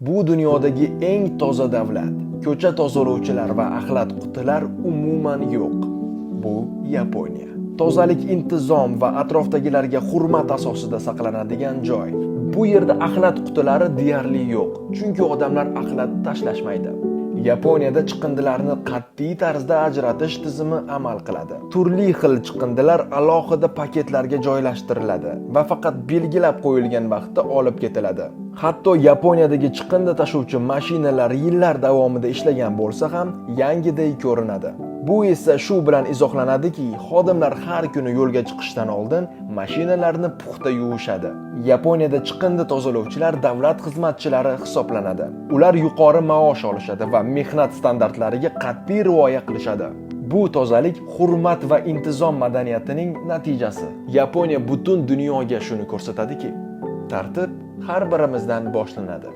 Bu dunyodagi eng toza davlat. Ko'cha tozalovchilar va axlat qutilar umuman yo'q. Bu Yaponiya. Tozalik intizom va atrofdagilarga hurmat asosida saqlanadigan joy. Bu yerda axlat qutilari deyarli yo'q, chunki odamlar axlat tashlashmaydi. Yaponiyada chiqindilarni qat'iy tarzda ajratish tizimi amal qiladi. Turli xil chiqindilar alohida paketlarga joylashtiriladi va faqat belgilab qo'yilgan vaqtda olib ketiladi. Hatto Yaponiyadagi chiqindi tashuvchi mashinalar yillar davomida ishlagan bo'lsa ham yangiday ko'rinadi. Bu esa shu bilan izohlanadiki, xodimlar har kuni yo'lga chiqishdan oldin mashinalarni puxta yuvishadi. Yaponiyada chiqindi tozalovchilar davlat xizmatchilari hisoblanadi. Ular yuqori maosh olishadi va mehnat standartlariga qat'iy rioya qilishadi. Bu tozalik hurmat va intizom madaniyatining natijasi. Yaponiya butun dunyoga shuni ko'rsatadiki, tartib har birimizdan boshlanadi.